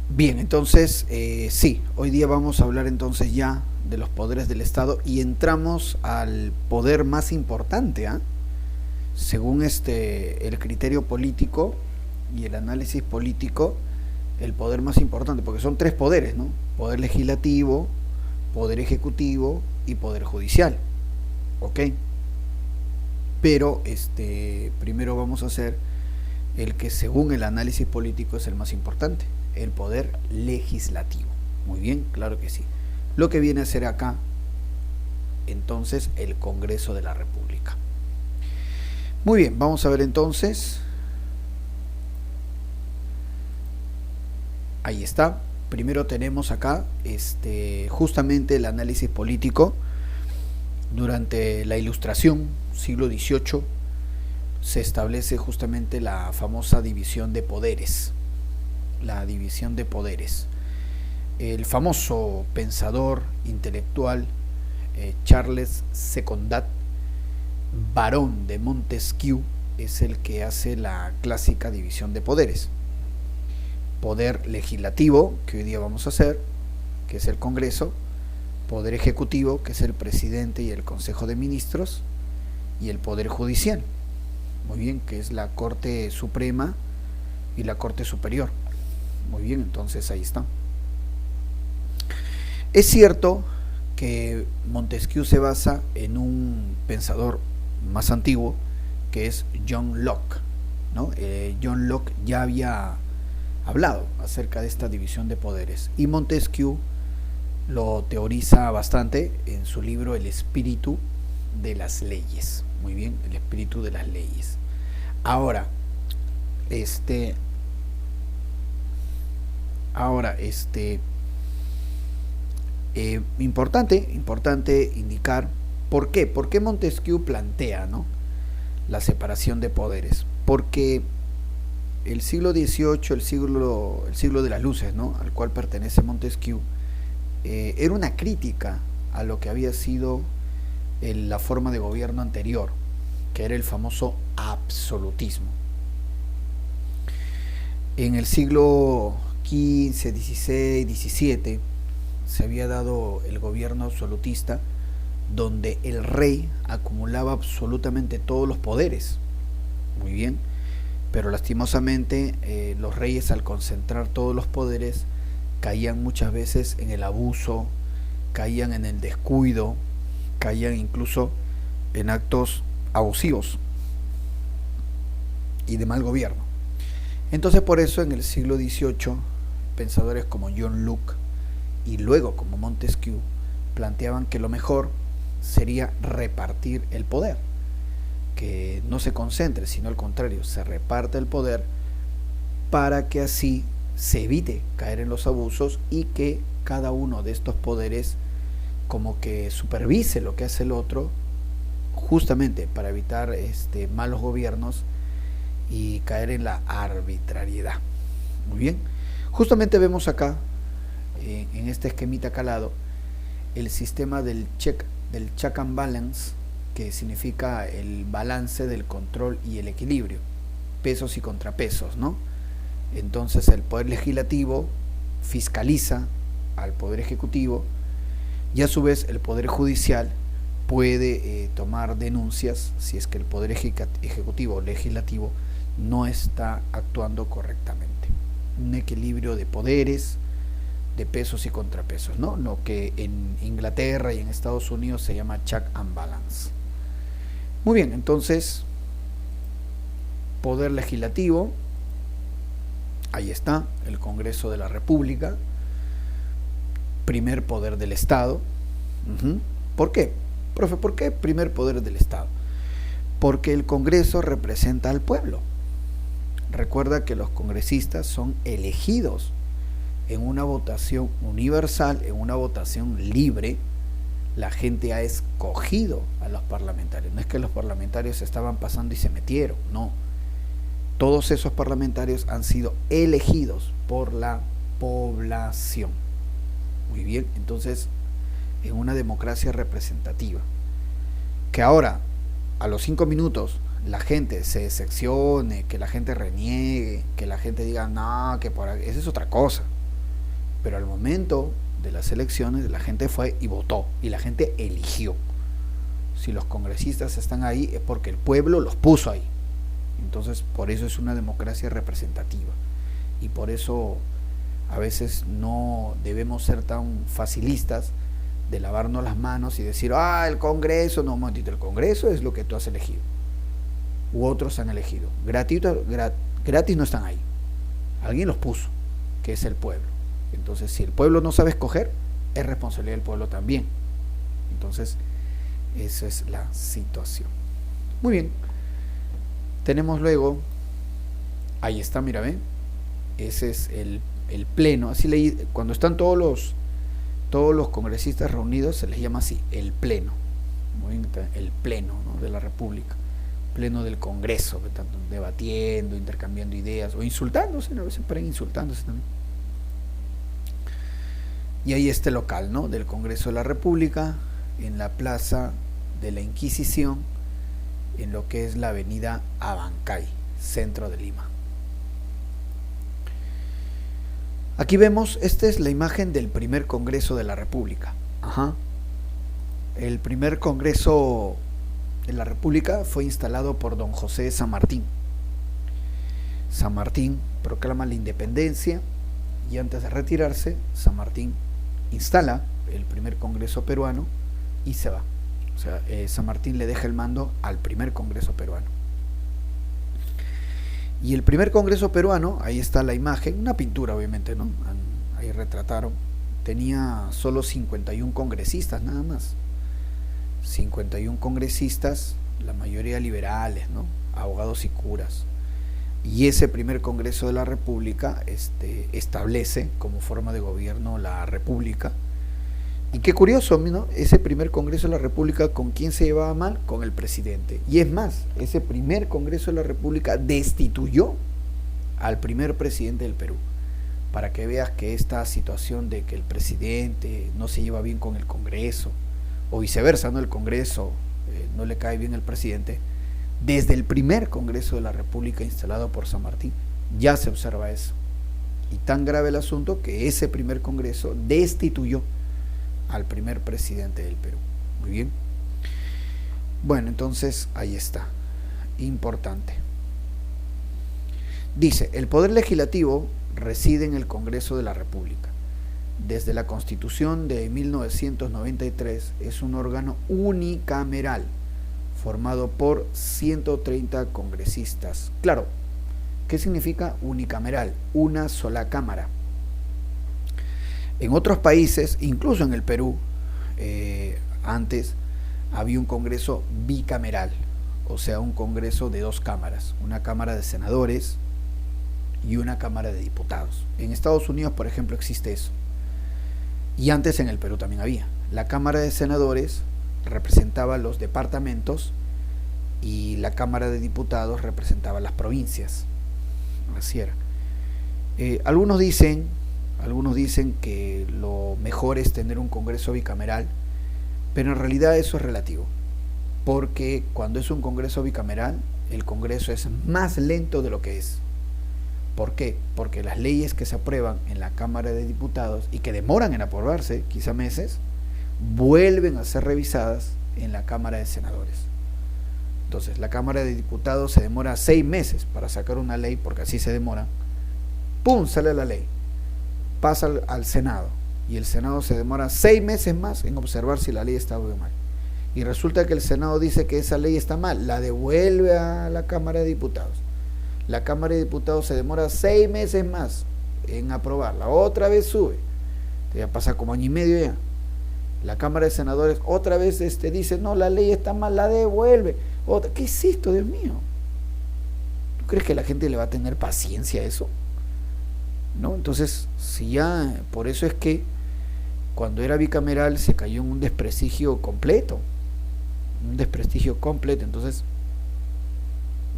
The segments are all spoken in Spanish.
Bien, entonces, sí, hoy día vamos a hablar entonces ya de los poderes del Estado y entramos al poder más importante, ¿ah? Según el criterio político y el análisis político, el poder más importante, porque son tres poderes, ¿no? Poder legislativo, poder ejecutivo y poder judicial, ¿ok? Pero primero vamos a hacer el que según el análisis político es el más importante, el poder legislativo. Muy bien, claro que sí. Lo que viene a ser acá, entonces, el Congreso de la República. Muy bien, vamos a ver entonces. Ahí está. Primero tenemos acá justamente el análisis político durante la Ilustración, siglo XVIII, se establece justamente la famosa división de poderes. La división de poderes. El famoso pensador intelectual Charles Secondat, barón de Montesquieu, es el que hace la clásica división de poderes. Poder legislativo, que hoy día vamos a hacer, que es el Congreso. Poder ejecutivo, que es el presidente y el Consejo de Ministros. Y el Poder Judicial, muy bien, que es la Corte Suprema y la Corte Superior. Muy bien, entonces ahí está. Es cierto que Montesquieu se basa en un pensador más antiguo, que es John Locke, ¿no? John Locke ya había hablado acerca de esta división de poderes y Montesquieu lo teoriza bastante en su libro El espíritu de las leyes. Muy bien, el espíritu de las leyes. Ahora, ahora, importante indicar por qué. ¿Por qué Montesquieu plantea, ¿no?, la separación de poderes? Porque el siglo XVIII, el siglo de las luces, ¿no?, al cual pertenece Montesquieu, era una crítica a lo que había sido la forma de gobierno anterior, que era el famoso absolutismo. En el siglo XV, XVI, XVII se había dado el gobierno absolutista, donde el rey acumulaba absolutamente todos los poderes. Muy bien, pero lastimosamente los reyes, al concentrar todos los poderes, caían muchas veces en el abuso, caían en el descuido, caían incluso en actos abusivos y de mal gobierno. Entonces, por eso en el siglo XVIII pensadores como John Locke y luego como Montesquieu planteaban que lo mejor sería repartir el poder, que no se concentre, sino al contrario, se reparte el poder para que así se evite caer en los abusos y que cada uno de estos poderes como que supervise lo que hace el otro, justamente para evitar malos gobiernos y caer en la arbitrariedad. Muy bien, justamente vemos acá en este esquemita calado el sistema del check and balance, que significa el balance del control y el equilibrio, pesos y contrapesos, ¿no? Entonces el poder legislativo fiscaliza al poder ejecutivo y a su vez el poder judicial puede tomar denuncias si es que el poder ejecutivo o legislativo no está actuando correctamente. Un equilibrio de poderes, de pesos y contrapesos, ¿no? Lo que en Inglaterra y en Estados Unidos se llama check and balance. Muy bien, entonces poder legislativo, ahí está, el Congreso de la República, primer poder del Estado. ¿Por qué? Profe, ¿por qué primer poder del Estado? Porque el Congreso representa al pueblo. Recuerda que los congresistas son elegidos en una votación universal, en una votación libre. La gente ha escogido a los parlamentarios. No es que los parlamentarios estaban pasando y se metieron, no. Todos esos parlamentarios han sido elegidos por la población. Muy bien, entonces, en una democracia representativa. Que ahora, a los 5 minutos, la gente se decepcione, que la gente reniegue, que la gente diga, no, que por ahí, esa es otra cosa. pero al momento de las elecciones la gente fue y votó, y la gente eligió. Si los congresistas están ahí es porque el pueblo los puso ahí. Entonces, por eso es una democracia representativa, y por eso a veces no debemos ser tan facilistas de lavarnos las manos y decir, el Congreso, no, momentito, el Congreso es lo que tú has elegido, u otros han elegido. Gratis no están ahí, alguien los puso, que es el pueblo. Entonces, si el pueblo no sabe escoger, es responsabilidad del pueblo también. Entonces, esa es la situación. Muy bien. Tenemos luego, ahí está, mira, ¿ven? Ese es el pleno. Así leí, cuando están todos los congresistas reunidos, se les llama así, el pleno. Muy bien, el pleno, ¿no?, de la República. Pleno del Congreso, que están debatiendo, intercambiando ideas, o insultándose, a veces paran insultándose también. Y ahí está el local, ¿no?, del Congreso de la República, en la Plaza de la Inquisición, en lo que es la avenida Abancay, centro de Lima. Aquí vemos, esta es la imagen del primer Congreso de la República. El primer Congreso de la República fue instalado por don José San Martín. San Martín proclama la independencia, y antes de retirarse, San Martín instala el primer Congreso peruano y se va. O sea, San Martín le deja el mando al primer Congreso peruano. Y el primer Congreso peruano, ahí está la imagen, una pintura obviamente, ¿no? Ahí retrataron, tenía solo 51 congresistas nada más. 51 congresistas, la mayoría liberales, ¿no?, abogados y curas. Y ese primer Congreso de la República establece como forma de gobierno la República. Y qué curioso, ¿no?, ese primer Congreso de la República, ¿con quién se llevaba mal? Con el presidente. Y es más, ese primer Congreso de la República destituyó al primer presidente del Perú, para que veas que esta situación de que el presidente no se lleva bien con el Congreso, o viceversa, ¿no?, el Congreso no le cae bien al presidente, desde el primer Congreso de la República instalado por San Martín ya se observa eso. Y tan grave el asunto que ese primer Congreso destituyó al primer presidente del Perú. Muy bien. Bueno, entonces ahí está. Importante. Dice, el poder legislativo reside en el Congreso de la República. Desde la Constitución de 1993 es un órgano unicameral formado por 130 congresistas. Claro, ¿qué significa unicameral? Una sola cámara. En otros países, incluso en el Perú, antes había un Congreso bicameral, o sea, un Congreso de 2 cámaras, una Cámara de Senadores y una Cámara de Diputados. En Estados Unidos, por ejemplo, existe eso. Y antes en el Perú también había. La Cámara de Senadores representaba los departamentos y la Cámara de Diputados representaba las provincias. Así era. Algunos dicen que lo mejor es tener un Congreso bicameral, pero en realidad eso es relativo, porque cuando es un Congreso bicameral, el Congreso es más lento de lo que es. ¿Por qué? Porque las leyes que se aprueban en la Cámara de Diputados y que demoran en aprobarse, quizá meses, vuelven a ser revisadas en la Cámara de Senadores. Entonces, la Cámara de Diputados se demora 6 meses para sacar una ley, porque así se demora. ¡Pum! Sale la ley. Pasa al Senado, y el Senado se demora 6 meses más en observar si la ley está bien o mal. Y resulta que el Senado dice que esa ley está mal, la devuelve a la Cámara de Diputados. La Cámara de Diputados se demora 6 meses más en aprobarla, otra vez sube, ya pasa como año y medio ya. La Cámara de Senadores otra vez dice, no, la ley está mal, la devuelve. ¿Qué es esto, Dios mío? ¿Tú crees que la gente le va a tener paciencia a eso? ¿No? Entonces, si ya, por eso es que cuando era bicameral se cayó en un desprestigio completo, entonces,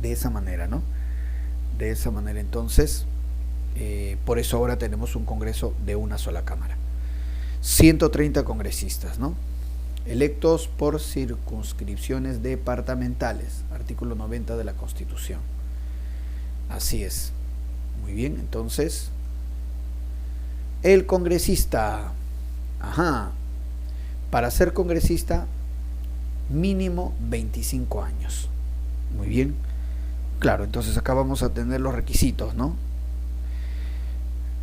de esa manera, ¿no? De esa manera, entonces, por eso ahora tenemos un Congreso de una sola cámara. 130 congresistas, ¿no?, electos por circunscripciones departamentales, artículo 90 de la Constitución. Así es. Muy bien, entonces, El congresista, para ser congresista, mínimo 25 años. Muy bien. Claro, entonces acá vamos a tener los requisitos, ¿no?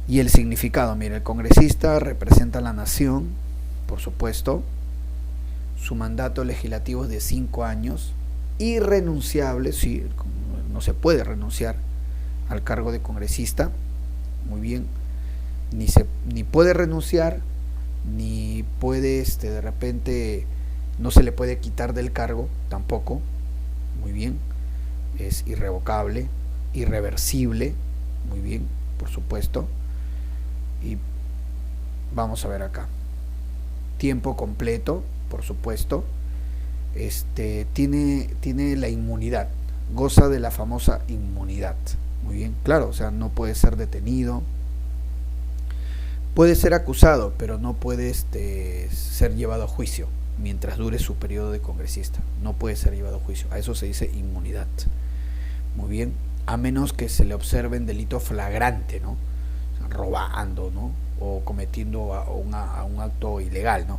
Y el significado, mire, el congresista representa a la nación, por supuesto. Su mandato legislativo es de 5 años, irrenunciable, sí, no se puede renunciar al cargo de congresista. Muy bien. Ni puede renunciar, ni puede, de repente, no se le puede quitar del cargo, tampoco. Muy bien. Es irrevocable, irreversible, muy bien, por supuesto. Y vamos a ver acá. Tiempo completo, por supuesto. Tiene la inmunidad, goza de la famosa inmunidad. Muy bien, claro, o sea, no puede ser detenido. Puede ser acusado, pero no puede ser llevado a juicio mientras dure su periodo de congresista. No puede ser llevado a juicio. A eso se dice inmunidad. Muy bien, a menos que se le observe en delito flagrante, ¿no? Robando, ¿no? O cometiendo un acto ilegal, ¿no?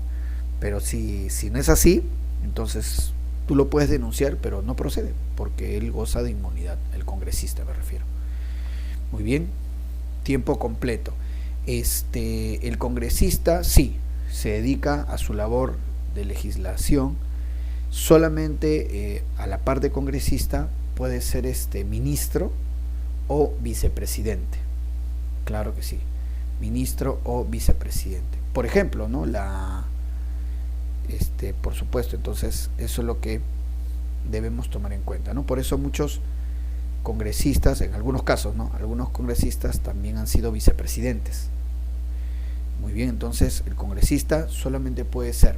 Pero si no es así, entonces tú lo puedes denunciar, pero no procede, porque él goza de inmunidad, el congresista me refiero. Muy bien, tiempo completo. El congresista sí se dedica a su labor de legislación. Solamente a la par de congresista puede ser ministro o vicepresidente. Claro que sí, ministro o vicepresidente. Por ejemplo, ¿no? Por supuesto, entonces eso es lo que debemos tomar en cuenta, ¿no? Por eso muchos congresistas, en algunos casos, ¿no? Algunos congresistas también han sido vicepresidentes. Muy bien, entonces el congresista solamente puede ser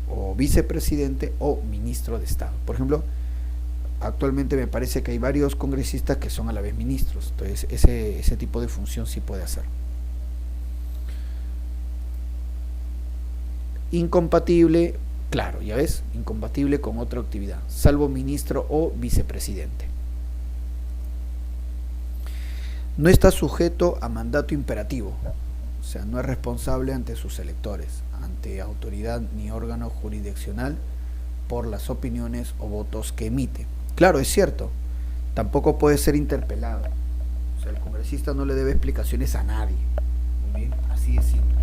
o vicepresidente o ministro de Estado. Por ejemplo, actualmente me parece que hay varios congresistas que son a la vez ministros, entonces ese tipo de función sí puede hacer. Incompatible, claro, ya ves, incompatible con otra actividad, salvo ministro o vicepresidente. No está sujeto a mandato imperativo, o sea, no es responsable ante sus electores, ante autoridad ni órgano jurisdiccional por las opiniones o votos que emite. Claro, es cierto, tampoco puede ser interpelado, o sea, el congresista no le debe explicaciones a nadie. Muy bien, así es simple.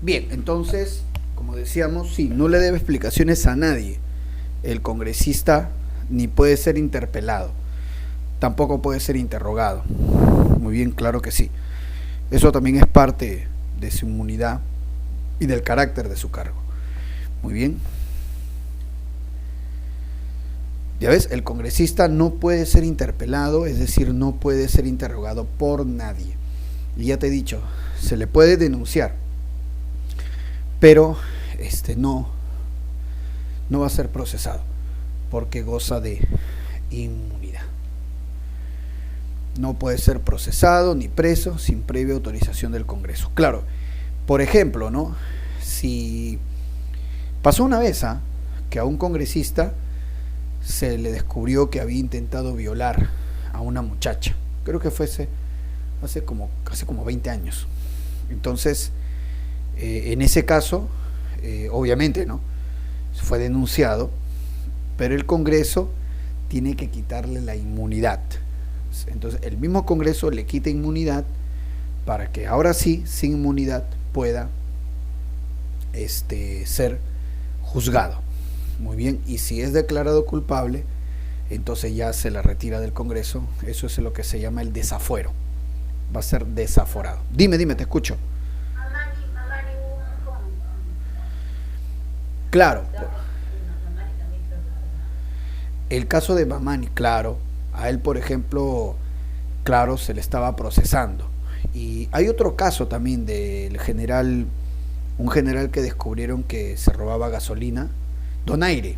Bien, entonces, como decíamos, sí, no le debe explicaciones a nadie. El congresista ni puede ser interpelado, tampoco puede ser interrogado. Muy bien, claro que sí. Eso también es parte de su inmunidad y del carácter de su cargo. Muy bien. Ya ves, el congresista no puede ser interpelado, es decir, no puede ser interrogado por nadie. Y ya te he dicho, se le puede denunciar, pero no va a ser procesado porque goza de inmunidad. No puede ser procesado ni preso sin previa autorización del Congreso. Claro, por ejemplo, ¿no? Si pasó una vez que a un congresista se le descubrió que había intentado violar a una muchacha. Creo que fue hace como 20 años. Entonces, en ese caso, obviamente, ¿no?, fue denunciado, pero el Congreso tiene que quitarle la inmunidad. Entonces, el mismo Congreso le quita inmunidad para que ahora sí, sin inmunidad, pueda ser juzgado. Muy bien, y si es declarado culpable, entonces ya se la retira del Congreso. Eso es lo que se llama el desafuero. Va a ser desaforado. Dime, te escucho. Claro. El caso de Mamani, claro, a él, por ejemplo, claro, se le estaba procesando. Y hay otro caso también del general, un general que descubrieron que se robaba gasolina, Donaire,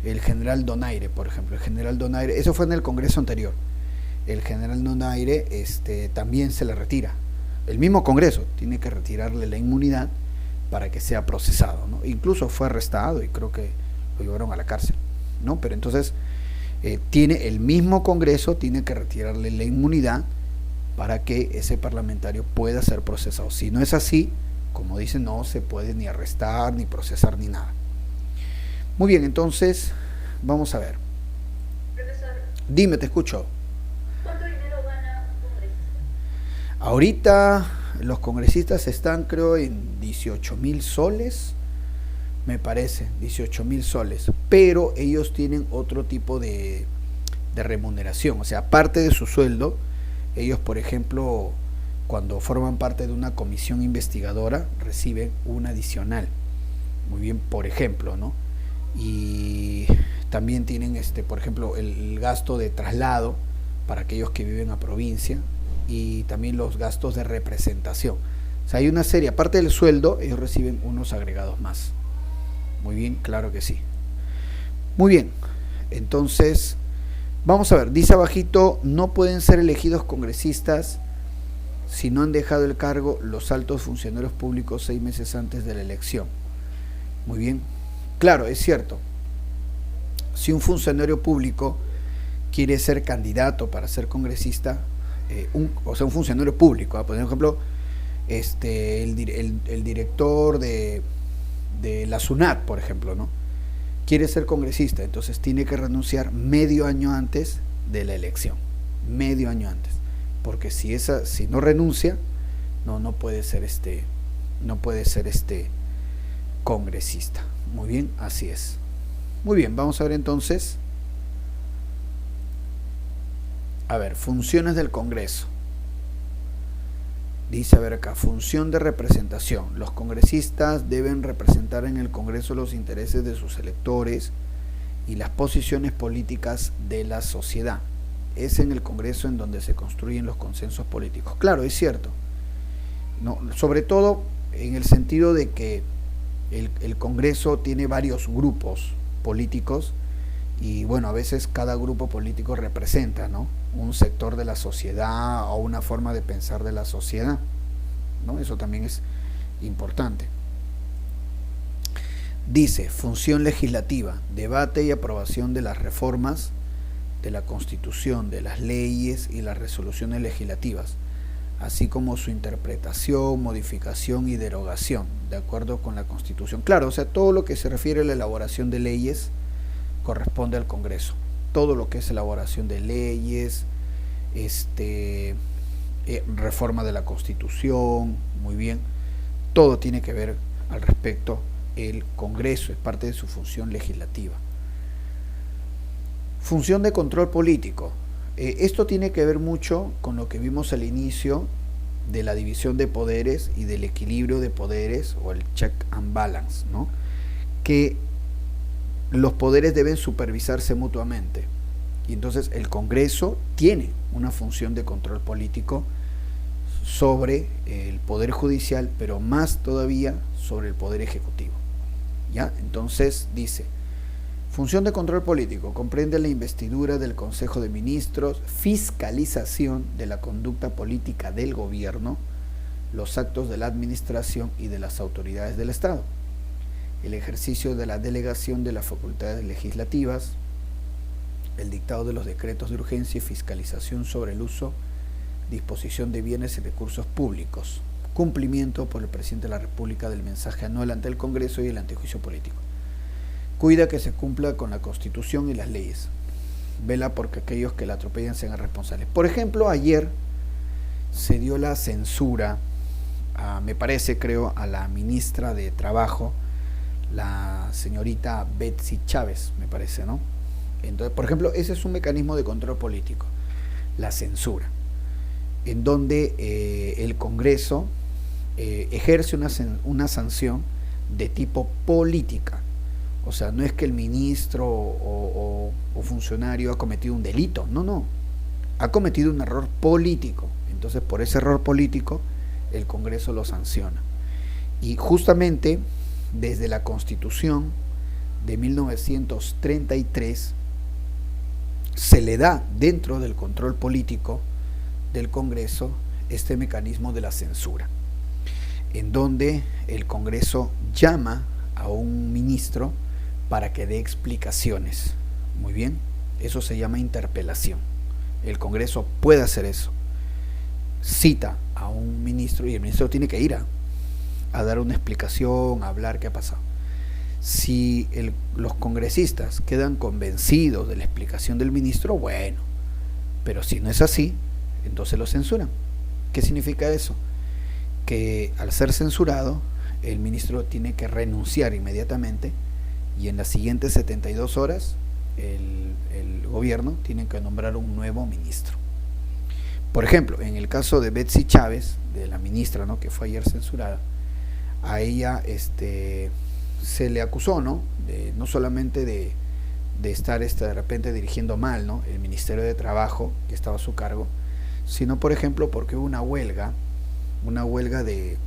el general Donaire, por ejemplo, el general Donaire, eso fue en el Congreso anterior. El general Donaire también se le retira. El mismo Congreso tiene que retirarle la inmunidad para que sea procesado, ¿no? Incluso fue arrestado y creo que lo llevaron a la cárcel, ¿no? Pero entonces el mismo Congreso tiene que retirarle la inmunidad para que ese parlamentario pueda ser procesado. Si no es así, como dicen, no se puede ni arrestar, ni procesar, ni nada. Muy bien, entonces, vamos a ver. Profesor, dime, te escucho. ¿cuánto dinero gana un congresista? Ahorita los congresistas están, creo, en 18,000 soles, me parece, 18,000 soles, pero ellos tienen otro tipo de remuneración, o sea, aparte de su sueldo, ellos, por ejemplo, cuando forman parte de una comisión investigadora, reciben un adicional, muy bien, por ejemplo, ¿no? Y también tienen, por ejemplo, el gasto de traslado para aquellos que viven a provincia, y también los gastos de representación. O sea, hay una serie, aparte del sueldo, ellos reciben unos agregados más. Muy bien, claro que sí. Muy bien, entonces, vamos a ver, dice abajito, no pueden ser elegidos congresistas si no han dejado el cargo los altos funcionarios públicos 6 meses antes de la elección. Muy bien, claro, es cierto. Si un funcionario público quiere ser candidato para ser congresista, un funcionario público, por ejemplo, el director de la SUNAT, por ejemplo, ¿no?, quiere ser congresista, entonces tiene que renunciar medio año antes de la elección, medio año antes, porque si no renuncia, no puede ser congresista. Muy bien, así es. Muy bien, vamos a ver entonces. A ver, funciones del Congreso. Dice, a ver acá, función de representación. Los congresistas deben representar en el Congreso los intereses de sus electores y las posiciones políticas de la sociedad. Es en el Congreso en donde se construyen los consensos políticos. Claro, es cierto. No, sobre todo en el sentido de que el Congreso tiene varios grupos políticos y bueno, a veces cada grupo político representa, ¿no?, un sector de la sociedad o una forma de pensar de la sociedad, ¿no? Eso también es importante. Dice, función legislativa, debate y aprobación de las reformas de la Constitución, de las leyes y las resoluciones legislativas, así como su interpretación, modificación y derogación, de acuerdo con la Constitución. Claro, o sea, todo lo que se refiere a la elaboración de leyes corresponde al Congreso. Todo lo que es elaboración de leyes, reforma de la Constitución, muy bien, todo tiene que ver al respecto el Congreso, es parte de su función legislativa. Función de control político. Esto tiene que ver mucho con lo que vimos al inicio de la división de poderes y del equilibrio de poderes, o el check and balance, ¿no?, que los poderes deben supervisarse mutuamente. Y entonces el Congreso tiene una función de control político sobre el Poder Judicial, pero más todavía sobre el Poder Ejecutivo. ¿Ya? Entonces dice, función de control político comprende la investidura del Consejo de Ministros, fiscalización de la conducta política del gobierno, los actos de la administración y de las autoridades del Estado. el ejercicio de la delegación de las facultades legislativas, el dictado de los decretos de urgencia y fiscalización sobre el uso, disposición de bienes y recursos públicos, cumplimiento por el presidente de la República del mensaje anual ante el Congreso y el antejuicio político. Cuida que se cumpla con la Constitución y las leyes. Vela porque aquellos que la atropellan sean responsables. Por ejemplo, ayer se dio la censura, creo, a la ministra de Trabajo, la señorita Betsy Chávez, me parece, ¿no? Entonces, por ejemplo, ese es un mecanismo de control político, la censura, en donde el Congreso ejerce una sanción de tipo política. O sea, no es que el ministro o funcionario ha cometido un delito, no, ha cometido un error político. Entonces, por ese error político, el Congreso lo sanciona. Y justamente desde la Constitución de 1933 se le da dentro del control político del Congreso este mecanismo de la censura, en donde el Congreso llama a un ministro para que dé explicaciones. Muy bien, eso se llama interpelación. El Congreso puede hacer eso. Cita a un ministro y el ministro tiene que ir a dar una explicación, a hablar qué ha pasado. Si los congresistas quedan convencidos de la explicación del ministro, bueno, pero si no es así, entonces lo censuran. ¿Qué significa eso? Que al ser censurado, el ministro tiene que renunciar inmediatamente y en las siguientes 72 horas el gobierno tiene que nombrar un nuevo ministro. Por ejemplo, en el caso de Betsy Chávez, de la ministra, ¿no?, que fue ayer censurada, a ella se le acusó, ¿no?, no solamente de estar de repente dirigiendo mal, ¿no?, el Ministerio de Trabajo, que estaba a su cargo, sino, por ejemplo, porque hubo una huelga de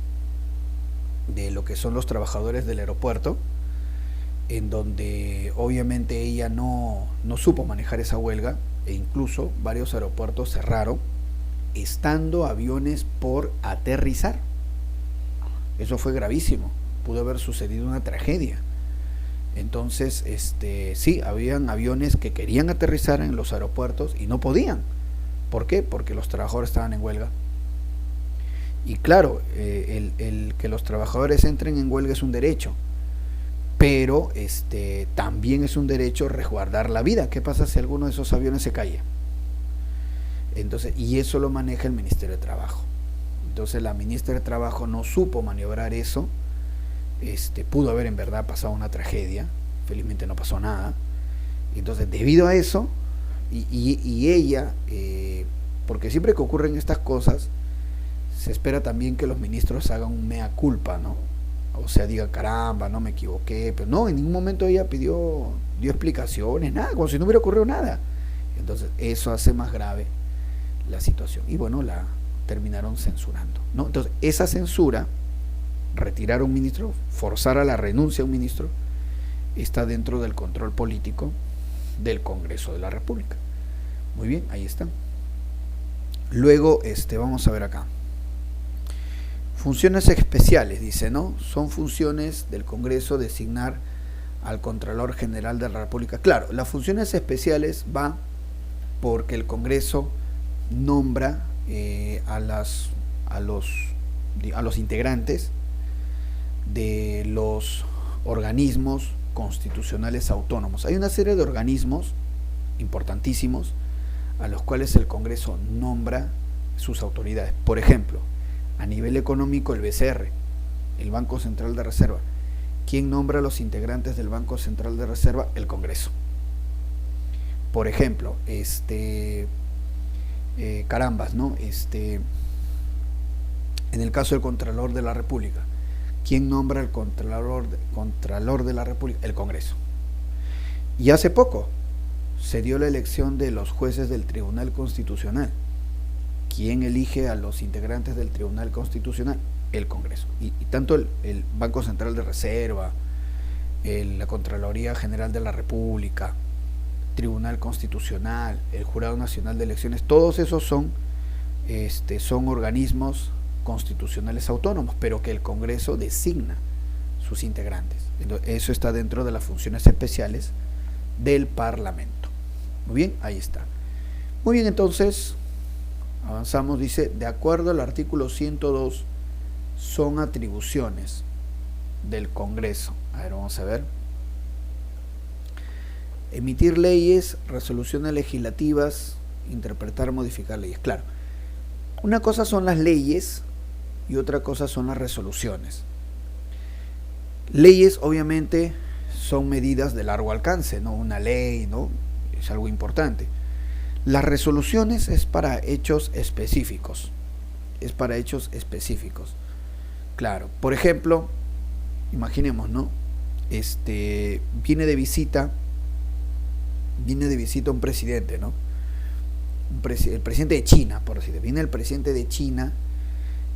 lo que son los trabajadores del aeropuerto, en donde obviamente ella no supo manejar esa huelga, e incluso varios aeropuertos cerraron, estando aviones por aterrizar. Eso fue gravísimo, pudo haber sucedido una tragedia. Entonces, sí, habían aviones que querían aterrizar en los aeropuertos y no podían. ¿Por qué? Porque los trabajadores estaban en huelga. Y claro, el que los trabajadores entren en huelga es un derecho, pero también es un derecho resguardar la vida. ¿Qué pasa si alguno de esos aviones se cae? Entonces, y eso lo maneja el Ministerio de Trabajo. Entonces la ministra de Trabajo no supo maniobrar eso. Pudo haber en verdad pasado una tragedia, felizmente no pasó nada. Entonces, debido a eso, y ella, porque siempre que ocurren estas cosas, se espera también que los ministros hagan un mea culpa, ¿no? O sea, digan, caramba, no me equivoqué, pero no, en ningún momento ella dio explicaciones, nada, como si no hubiera ocurrido nada. Entonces, eso hace más grave la situación. Y bueno, la terminaron censurando, ¿no? Entonces, esa censura, retirar a un ministro, forzar a la renuncia a un ministro, está dentro del control político del Congreso de la República. Muy bien, ahí está. Luego, vamos a ver acá. Funciones especiales, dice, ¿no? Son funciones del Congreso designar al Contralor General de la República. Claro, las funciones especiales va porque el Congreso nombra a los integrantes de los organismos constitucionales autónomos. Hay una serie de organismos importantísimos a los cuales el Congreso nombra sus autoridades. Por ejemplo, a nivel económico, el BCR, el Banco Central de Reserva. ¿Quién nombra a los integrantes del Banco Central de Reserva? El Congreso. Por ejemplo, carambas, ¿no? En el caso del Contralor de la República, ¿quién nombra al Contralor de la República? El Congreso. Y hace poco se dio la elección de los jueces del Tribunal Constitucional. ¿Quién elige a los integrantes del Tribunal Constitucional? El Congreso. Y tanto el Banco Central de Reserva, la Contraloría General de la República, Tribunal Constitucional, el Jurado Nacional de Elecciones, todos esos son organismos constitucionales autónomos, pero que el Congreso designa sus integrantes. Entonces, eso está dentro de las funciones especiales del Parlamento. Muy bien, ahí está. Muy bien, entonces avanzamos. Dice, de acuerdo al artículo 102, son atribuciones del Congreso. A ver, vamos a ver. Emitir leyes, resoluciones legislativas, interpretar, modificar leyes. Claro, una cosa son las leyes y otra cosa son las resoluciones. Leyes, obviamente, son medidas de largo alcance, ¿no? Una ley, ¿no? Es algo importante. Las resoluciones es para hechos específicos. Es para hechos específicos. Claro, por ejemplo, imaginemos, ¿no? Viene de visita un presidente, ¿no? El presidente de China, por decirlo. Viene el presidente de China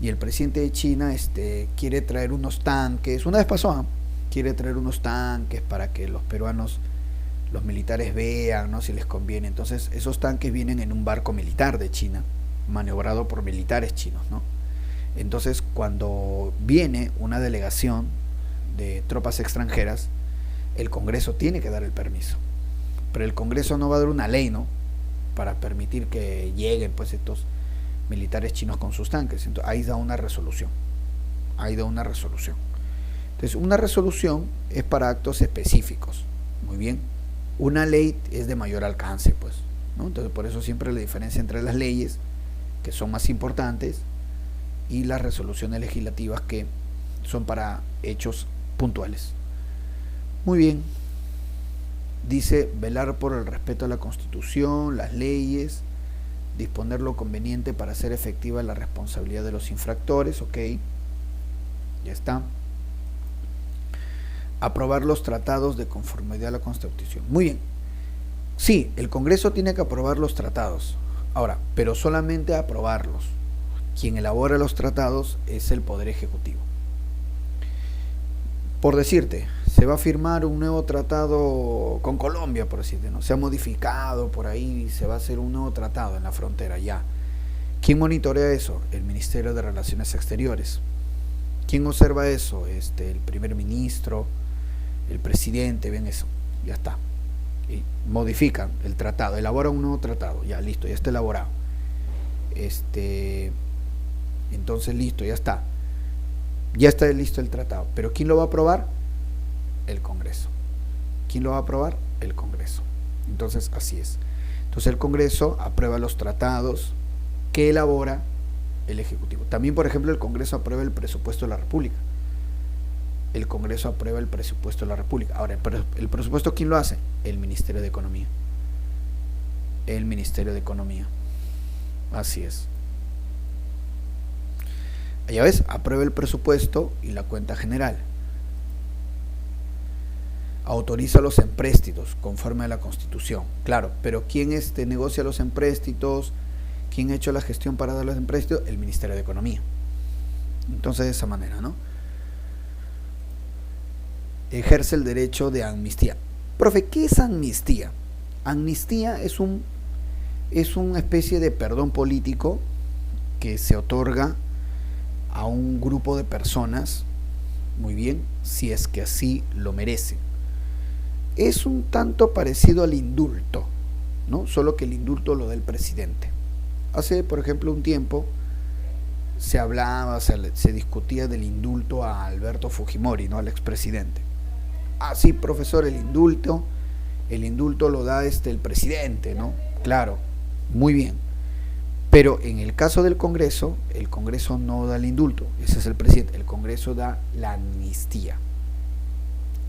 y el presidente de China quiere traer unos tanques. Una vez pasó, ¿eh? Quiere traer unos tanques para que los peruanos, los militares vean, ¿no? Si les conviene. Entonces, esos tanques vienen en un barco militar de China, maniobrado por militares chinos, ¿no? Entonces, cuando viene una delegación de tropas extranjeras, el Congreso tiene que dar el permiso. Pero el Congreso no va a dar una ley, ¿no? Para permitir que lleguen pues estos militares chinos con sus tanques. Entonces, ahí da una resolución. Entonces, una resolución es para actos específicos. Muy bien. Una ley es de mayor alcance, pues, ¿no? Entonces, por eso siempre la diferencia entre las leyes, que son más importantes, y las resoluciones legislativas, que son para hechos puntuales. Muy bien. Dice, velar por el respeto a la Constitución, las leyes, disponer lo conveniente para hacer efectiva la responsabilidad de los infractores, ok, ya está. Aprobar los tratados de conformidad a la Constitución. Muy bien. Sí, el Congreso tiene que aprobar los tratados. Ahora, pero solamente aprobarlos. Quien elabora los tratados es el Poder Ejecutivo. Por decirte, se va a firmar un nuevo tratado con Colombia, por decirte, ¿no? Se ha modificado por ahí, se va a hacer un nuevo tratado en la frontera ya. ¿Quién monitorea eso? El Ministerio de Relaciones Exteriores. ¿Quién observa eso? El primer ministro, el presidente, ven eso, ya está. Y modifican el tratado, elaboran un nuevo tratado, ya listo, ya está elaborado. Entonces listo, ya está. Ya está listo el tratado. ¿Pero quién lo va a aprobar? El Congreso. ¿Quién lo va a aprobar? El Congreso. Entonces así es. Entonces el Congreso aprueba los tratados que elabora el Ejecutivo. También, por ejemplo, el Congreso aprueba el presupuesto de la República. El Congreso aprueba el presupuesto de la República. Ahora, ¿el presupuesto quién lo hace? El Ministerio de Economía. El Ministerio de Economía. Así es. Ya ves, aprueba el presupuesto y la cuenta general. Autoriza los empréstitos conforme a la Constitución. Claro, pero ¿quién negocia los empréstitos? ¿Quién ha hecho la gestión para dar los empréstitos? El Ministerio de Economía. Entonces, de esa manera, ¿no? Ejerce el derecho de amnistía. Profe, ¿qué es amnistía? Amnistía es una especie de perdón político que se otorga a un grupo de personas, muy bien, si es que así lo merece. Es un tanto parecido al indulto, ¿no? Solo que el indulto lo da el presidente. Hace, por ejemplo, un tiempo se hablaba, se discutía del indulto a Alberto Fujimori, ¿no? Al expresidente. Ah, sí, profesor, el indulto lo da el presidente, ¿no? Claro, muy bien. Pero en el caso del Congreso, el Congreso no da el indulto, ese es el presidente, el Congreso da la amnistía.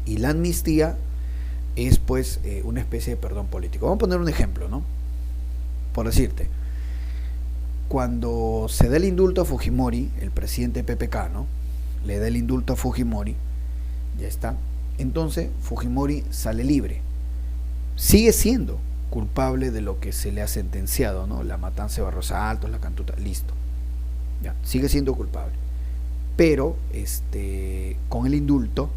Y la amnistía es pues una especie de perdón político. Vamos a poner un ejemplo, ¿no? Por decirte, cuando se da el indulto a Fujimori, el presidente PPK, ¿no? Le da el indulto a Fujimori, ya está. Entonces Fujimori sale libre. Sigue siendo culpable de lo que se le ha sentenciado, ¿no? La matanza de Barros Altos, la cantuta, listo. Ya, sigue siendo culpable. Pero con el indulto,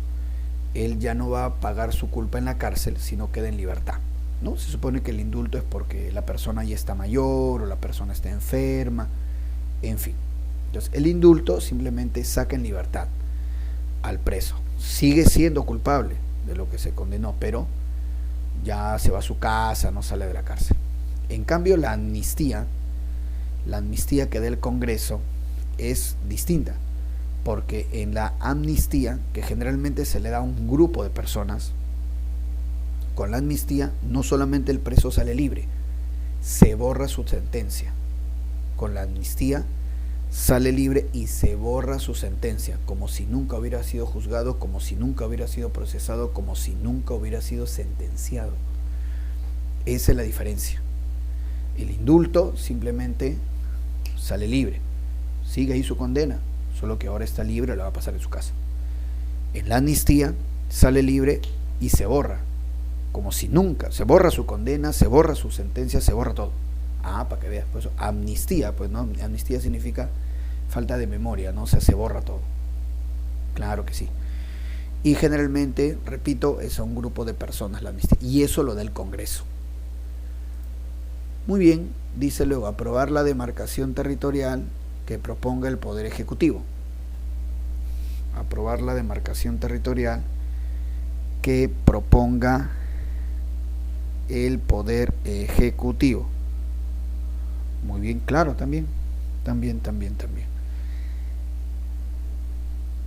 él ya no va a pagar su culpa en la cárcel, sino queda en libertad, ¿no? Se supone que el indulto es porque la persona ya está mayor o la persona está enferma, en fin. Entonces, el indulto simplemente saca en libertad al preso, sigue siendo culpable de lo que se condenó, pero ya se va a su casa, no sale de la cárcel. En cambio, la amnistía que da el Congreso es distinta, porque en la amnistía, que generalmente se le da a un grupo de personas, con la amnistía no solamente el preso sale libre, se borra su sentencia. Con la amnistía sale libre y se borra su sentencia, como si nunca hubiera sido juzgado, como si nunca hubiera sido procesado, como si nunca hubiera sido sentenciado. Esa es la diferencia. El indulto simplemente sale libre, sigue ahí su condena, solo que ahora está libre, la va a pasar en su casa. En la amnistía sale libre y se borra, como si nunca, se borra su condena, se borra su sentencia, se borra todo. Para que veas, pues amnistía, pues no, amnistía significa falta de memoria, ¿no? O sea, se borra todo. Claro que sí. Y generalmente, repito, es a un grupo de personas la amnistía, y eso lo da el Congreso. Muy bien, dice luego, aprobar la demarcación territorial que proponga el Poder Ejecutivo. Aprobar la demarcación territorial que proponga el Poder Ejecutivo. Muy bien, claro, también.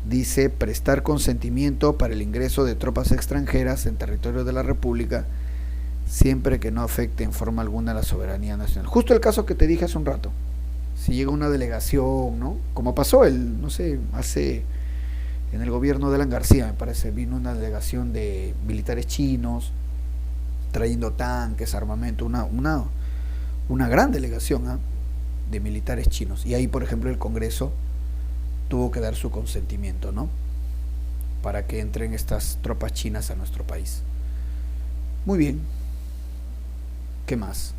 Dice, prestar consentimiento para el ingreso de tropas extranjeras en territorio de la República, siempre que no afecte en forma alguna la soberanía nacional. Justo el caso que te dije hace un rato. Si llega una delegación, ¿no? Como pasó hace en el gobierno de Alan García, me parece, vino una delegación de militares chinos trayendo tanques, armamento, una gran delegación de militares chinos. Y ahí, por ejemplo, el Congreso tuvo que dar su consentimiento, ¿no? Para que entren estas tropas chinas a nuestro país. Muy bien. ¿Qué más?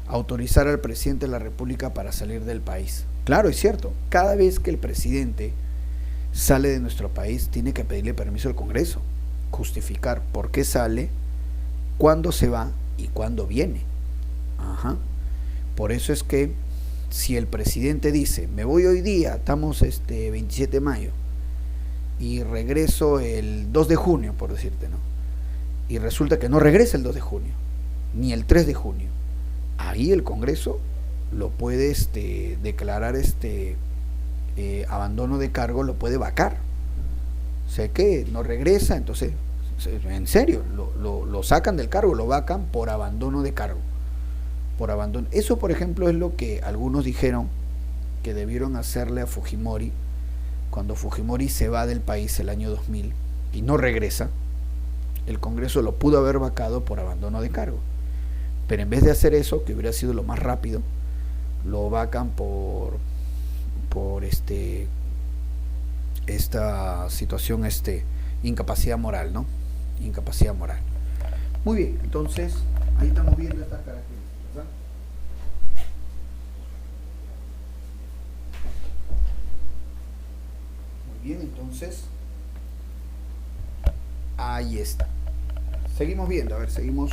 Autorizar al presidente de la República para salir del país. Claro, es cierto. Cada vez que el presidente sale de nuestro país, tiene que pedirle permiso al Congreso. Justificar por qué sale, cuándo se va y cuándo viene. Por eso es que si el presidente dice, me voy hoy día, estamos 27 de mayo, y regreso el 2 de junio, por decirte, ¿no? Y resulta que no regresa el 2 de junio, ni el 3 de junio. Ahí el Congreso lo puede declarar abandono de cargo, lo puede vacar. Sé que no regresa, entonces, en serio, lo sacan del cargo, lo vacan por abandono de cargo. Por abandono. Eso, por ejemplo, es lo que algunos dijeron que debieron hacerle a Fujimori cuando Fujimori se va del país el año 2000 y no regresa. El Congreso lo pudo haber vacado por abandono de cargo, pero en vez de hacer eso, que hubiera sido lo más rápido, lo vacan por esta situación, incapacidad moral, ¿no? Incapacidad moral. Muy bien, entonces ahí estamos viendo estas características. Bien, entonces ahí está. Seguimos viendo, seguimos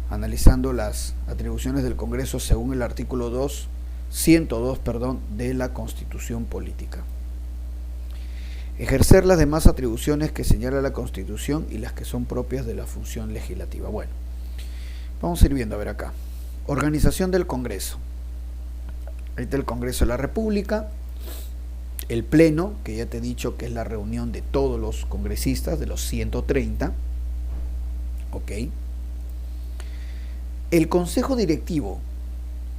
analizando las atribuciones del Congreso según el artículo 102, de la Constitución Política. Ejercer las demás atribuciones que señala la Constitución y las que son propias de la función legislativa. Bueno, vamos a ir viendo, acá. Organización del Congreso. Ahí está el Congreso de la República. El Pleno, que ya te he dicho que es la reunión de todos los congresistas, de los 130. Ok. El Consejo Directivo.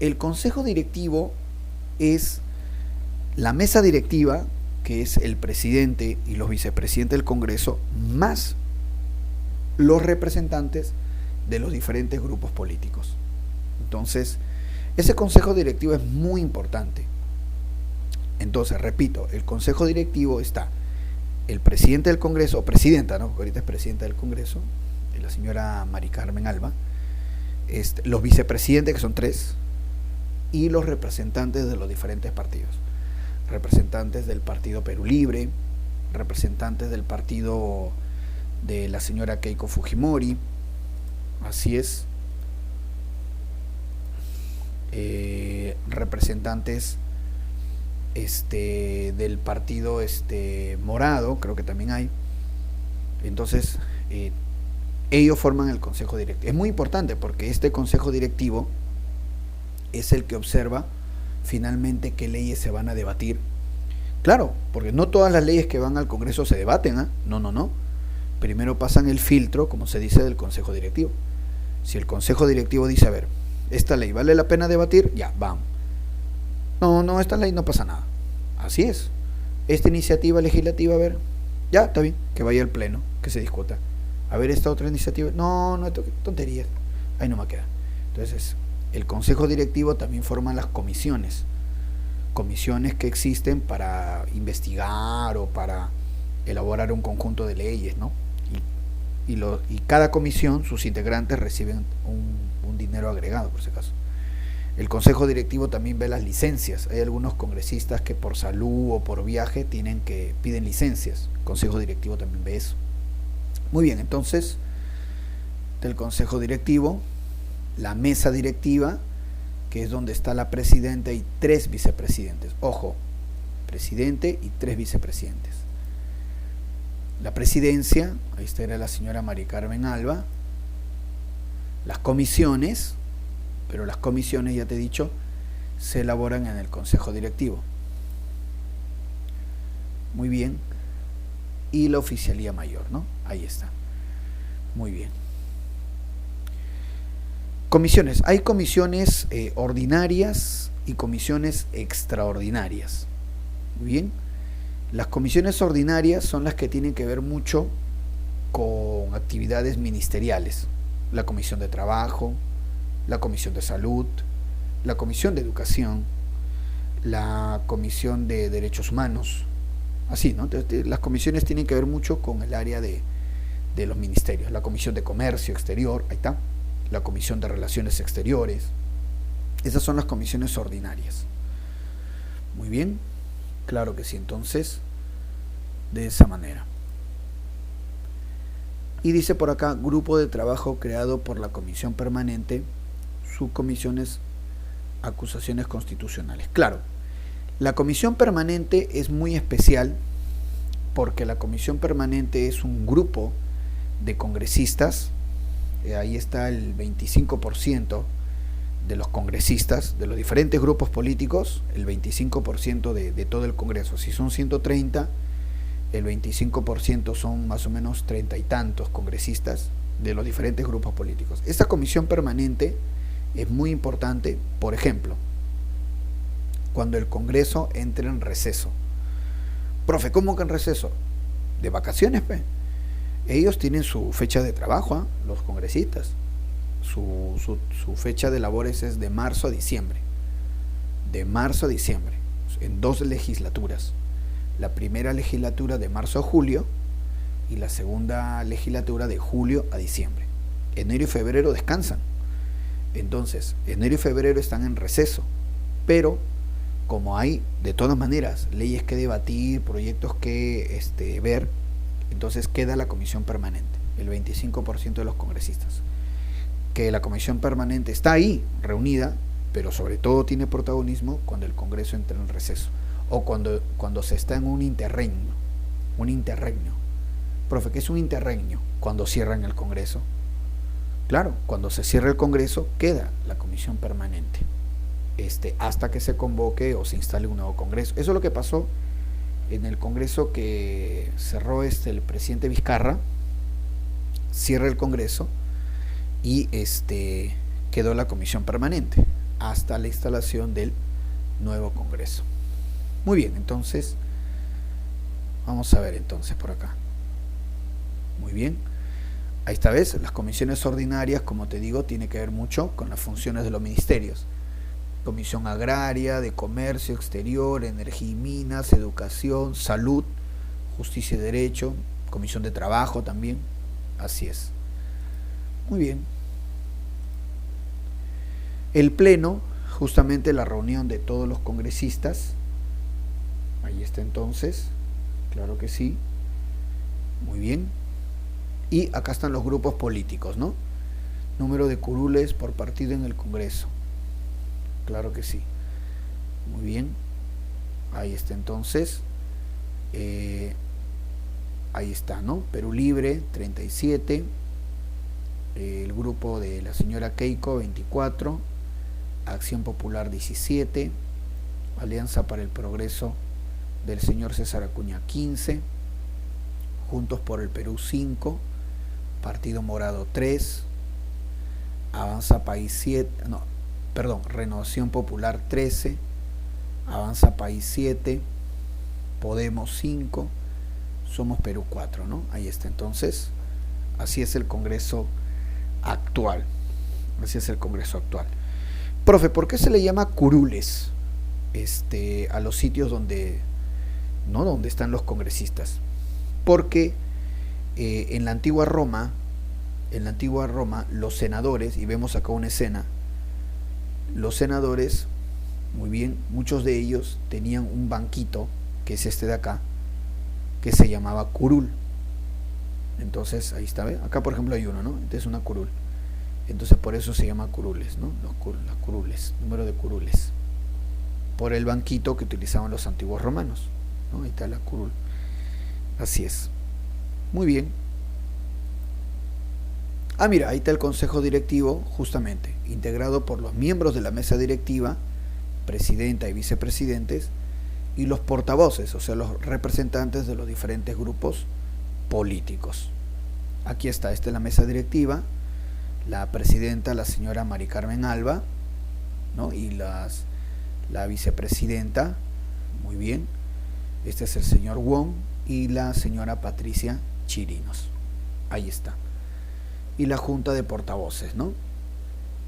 El Consejo Directivo es la mesa directiva, que es el presidente y los vicepresidentes del Congreso, más los representantes de los diferentes grupos políticos. Entonces, ese Consejo Directivo es muy importante. Entonces, repito, el Consejo Directivo está el presidente del Congreso, o presidenta, ¿no? Porque ahorita es presidenta del Congreso, la señora Mari Carmen Alba, los vicepresidentes, que son 3, y los representantes de los diferentes partidos. Representantes del Partido Perú Libre, representantes del partido de la señora Keiko Fujimori, así es, representantes del partido morado, creo que también hay, Entonces, ellos forman el consejo directivo. Es muy importante porque este consejo directivo es el que observa finalmente qué leyes se van a debatir. Claro, porque no todas las leyes que van al Congreso se debaten, ¿eh? No. Primero pasan el filtro, como se dice, del consejo directivo. Si el consejo directivo dice, a ver, esta ley vale la pena debatir, ya, vamos. No, esta ley no pasa nada. Así es. Esta iniciativa legislativa, a ver, ya, está bien, que vaya al pleno, que se discuta. A ver, esta otra iniciativa, no, tonterías, ahí no me queda. Entonces, el consejo directivo también forma las comisiones que existen para investigar o para elaborar un conjunto de leyes, ¿no? Y cada comisión, sus integrantes reciben un dinero agregado, por si acaso. El consejo directivo también ve las licencias. Hay algunos congresistas que por salud o por viaje piden licencias. El consejo directivo también ve eso. Muy bien, entonces, del consejo directivo, la mesa directiva, que es donde está la presidenta y 3 vicepresidentes. Ojo, presidente y 3 vicepresidentes. La presidencia, ahí está, era la señora María Carmen Alba. Las comisiones, pero las comisiones, ya te he dicho, se elaboran en el consejo directivo. Muy bien. Y la oficialía mayor, ¿no? Ahí está. Muy bien. Comisiones. Hay comisiones ordinarias y comisiones extraordinarias. Muy bien. Las comisiones ordinarias son las que tienen que ver mucho con actividades ministeriales. La comisión de trabajo, la comisión de salud, la comisión de educación, la comisión de derechos humanos. Así, ¿no? Entonces, las comisiones tienen que ver mucho con el área de los ministerios. La comisión de comercio exterior, ahí está. La comisión de relaciones exteriores. Esas son las comisiones ordinarias. Muy bien, claro que sí. Entonces, de esa manera. Y dice por acá, grupo de trabajo creado por la comisión permanente, subcomisiones, acusaciones constitucionales. Claro, la comisión permanente es muy especial porque la comisión permanente es un grupo de congresistas. Ahí está el 25% de los congresistas, de los diferentes grupos políticos, el 25% de todo el Congreso. Si son 130, el 25% son más o menos 30 y tantos congresistas de los diferentes grupos políticos. Esta comisión permanente es muy importante, por ejemplo, cuando el Congreso entra en receso. Profe, ¿cómo que en receso? De vacaciones, pues. Ellos tienen su fecha de trabajo, ¿eh? Los congresistas. Su fecha de labores es de marzo a diciembre. De marzo a diciembre, en 2 legislaturas. La primera legislatura de marzo a julio y la segunda legislatura de julio a diciembre. Enero y febrero descansan. Entonces, enero y febrero están en receso. Pero, como hay, de todas maneras, leyes que debatir, proyectos que ver, entonces queda la comisión permanente, el 25% de los congresistas. Que la comisión permanente está ahí, reunida, pero sobre todo tiene protagonismo cuando el Congreso entra en receso o cuando se está en un interregno. Profe, ¿qué es un interregno? Cuando cierran el Congreso. Claro, cuando se cierra el Congreso queda la comisión permanente hasta que se convoque o se instale un nuevo Congreso. Eso es lo que pasó en el Congreso que cerró el presidente Vizcarra. Cierra el Congreso y quedó la comisión permanente hasta la instalación del nuevo Congreso. Muy bien, entonces vamos a ver entonces por acá. Muy bien, ahí está, ¿ves? Las comisiones ordinarias, como te digo, tiene que ver mucho con las funciones de los ministerios. Comisión agraria, de comercio exterior, energía y minas, educación, salud, justicia y derecho, comisión de trabajo también. Así es. Muy bien. El pleno, justamente la reunión de todos los congresistas. Ahí está entonces. Claro que sí. Muy bien. Y acá están los grupos políticos, ¿no? Número de curules por partido en el Congreso. Claro que sí. Muy bien. Ahí está entonces. ahí está, ¿no? Perú Libre, 37, el grupo de la señora Keiko, 24, Acción Popular, 17, Alianza para el Progreso del señor César Acuña, 15, Juntos por el Perú, 5, Partido Morado, 3, Avanza País, 7, no, perdón, Renovación Popular, 13, Avanza País, 7, Podemos, 5, Somos Perú, 4, ¿no? Ahí está. Entonces, así es el Congreso actual. Así es el Congreso actual. Profe, ¿por qué se le llama curules a los sitios donde, ¿no?, donde están los congresistas? Porque en la antigua Roma, los senadores, y vemos acá una escena, los senadores, muy bien, muchos de ellos tenían un banquito, que es este de acá, que se llamaba curul. Entonces, ahí está, ¿ve? Acá por ejemplo hay uno, ¿no? Este es una curul. Entonces por eso se llama curules, ¿no? Las curules, número de curules. Por el banquito que utilizaban los antiguos romanos, ¿no? Ahí está la curul. Así es. Muy bien. Ah, mira, ahí está el consejo directivo, justamente, integrado por los miembros de la mesa directiva, presidenta y vicepresidentes, y los portavoces, o sea, los representantes de los diferentes grupos políticos. Aquí está, esta es la mesa directiva, la presidenta, la señora Mari Carmen Alba, ¿no? Y la vicepresidenta, muy bien, este es el señor Wong y la señora Patricia Chirinos. Ahí está. Y la junta de portavoces, ¿no?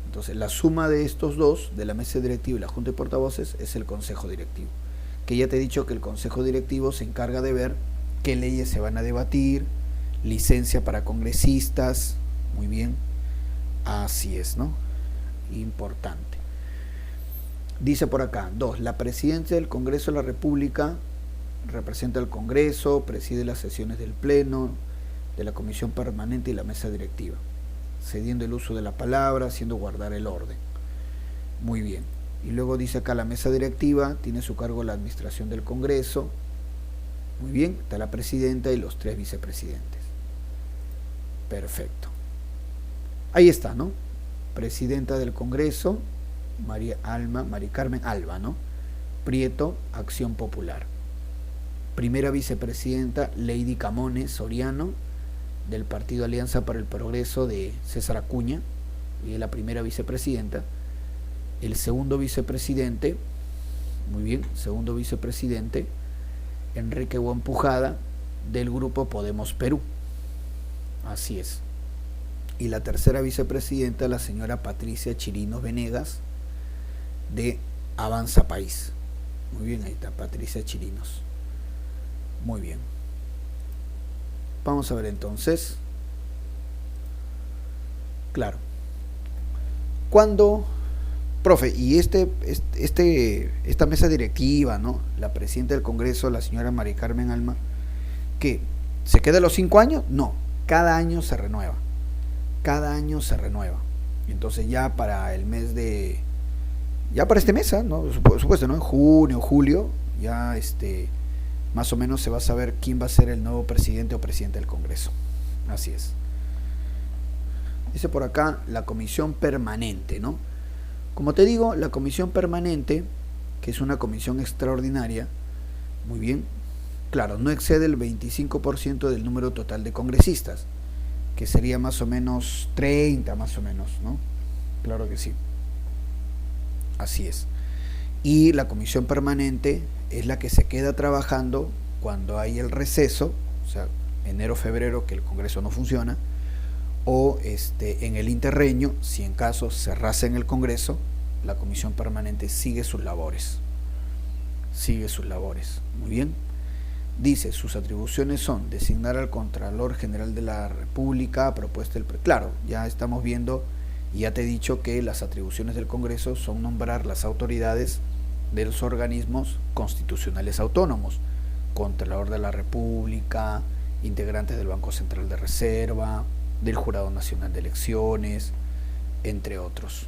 Entonces, la suma de estos dos, de la mesa directiva y la junta de portavoces, es el consejo directivo. Que ya te he dicho que el consejo directivo se encarga de ver qué leyes se van a debatir, licencia para congresistas, muy bien, así es, ¿no? Importante. Dice por acá, 2, la presidencia del Congreso de la República representa al Congreso, preside las sesiones del Pleno, de la Comisión Permanente y la Mesa Directiva, cediendo el uso de la palabra, haciendo guardar el orden. Muy bien. Y luego dice acá, la Mesa Directiva tiene a su cargo la administración del Congreso. Muy bien, está la presidenta y los 3 vicepresidentes. Perfecto. Ahí está, ¿no? Presidenta del Congreso, Mari Carmen Alba, ¿no? Prieto, Acción Popular. Primera vicepresidenta, Lady Camones Soriano, del Partido Alianza para el Progreso de César Acuña, y es la primera vicepresidenta. El segundo vicepresidente, muy bien, segundo vicepresidente, Enrique Huampujada, del grupo Podemos Perú. Así es. Y la tercera vicepresidenta, la señora Patricia Chirinos Venegas, de Avanza País. Muy bien, ahí está, Patricia Chirinos. Muy bien. Vamos a ver entonces. Claro. Cuando, profe, y esta mesa directiva, ¿no? La presidenta del Congreso, la señora Mari Carmen Alba, ¿qué? ¿Se queda a los 5 años? No, cada año se renueva. Cada año se renueva. Entonces ya para el mes de... Ya para este mes, ¿no? Supuesto, ¿no? En junio, julio, ya más o menos se va a saber quién va a ser el nuevo presidente o presidente del Congreso. Así es. Dice por acá la comisión permanente, ¿no? Como te digo, la comisión permanente, que es una comisión extraordinaria, muy bien, claro, no excede el 25% del número total de congresistas, que sería más o menos 30, más o menos, ¿no? Claro que sí. Así es. Y la comisión permanente es la que se queda trabajando cuando hay el receso, o sea, enero, febrero, que el Congreso no funciona, o en el interreño, si en caso cerrase en el Congreso, la comisión permanente sigue sus labores. Sigue sus labores. Muy bien. Dice, sus atribuciones son designar al Contralor General de la República a propuesta del... Claro, ya estamos viendo, y ya te he dicho que las atribuciones del Congreso son nombrar las autoridades de los organismos constitucionales autónomos, Contralor de la República, integrantes del Banco Central de Reserva, del Jurado Nacional de Elecciones, entre otros.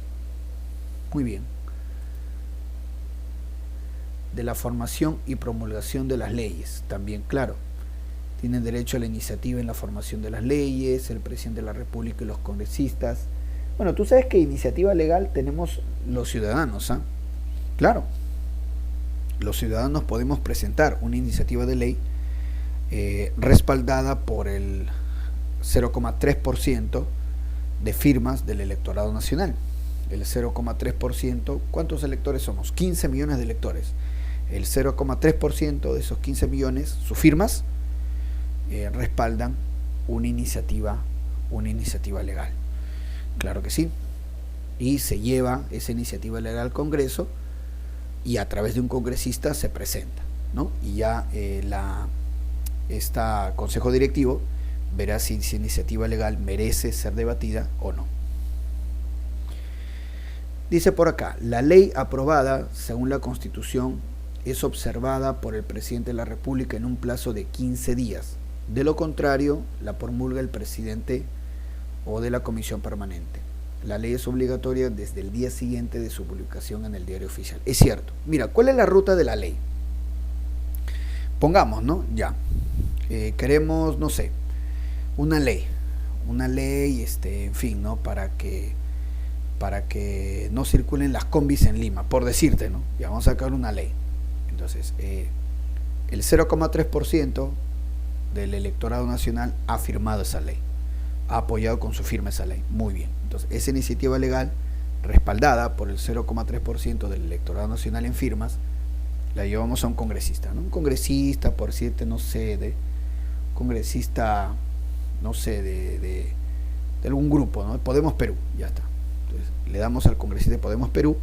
Muy bien. De la formación y promulgación de las leyes, también claro. tienen derecho a la iniciativa en la formación de las leyes, el presidente de la República y los congresistas. Bueno, tú sabes que iniciativa legal tenemos los ciudadanos, ¿ah? Claro, los ciudadanos podemos presentar una iniciativa de ley respaldada por el 0,3% de firmas del electorado nacional. El 0,3%, ¿cuántos electores somos? 15 millones de electores. El 0,3% de esos 15 millones, sus firmas, respaldan una iniciativa legal. Claro que sí. Y se lleva esa iniciativa legal al Congreso y a través de un congresista se presenta, ¿no? Y ya Consejo Directivo verá si esa iniciativa legal merece ser debatida o no. Dice por acá, la ley aprobada según la Constitución es observada por el presidente de la República en un plazo de 15 días. De lo contrario, la promulga el presidente o de la comisión permanente. La ley es obligatoria desde el día siguiente de su publicación en el Diario Oficial. Es cierto. Mira, ¿cuál es la ruta de la ley? Pongamos, ¿no? Ya. Queremos, no sé, una ley, en fin, ¿no? Para que no circulen las combis en Lima, por decirte, ¿no? Ya vamos a sacar una ley. Entonces, el 0,3% del electorado nacional ha firmado esa ley, ha apoyado con su firma esa ley. Muy bien. Entonces, esa iniciativa legal, respaldada por el 0,3% del electorado nacional en firmas, la llevamos a un congresista, ¿no? Un congresista, por decirte, no sé, de algún grupo, ¿no? Podemos Perú, ya está. Entonces, le damos al congresista de Podemos Perú,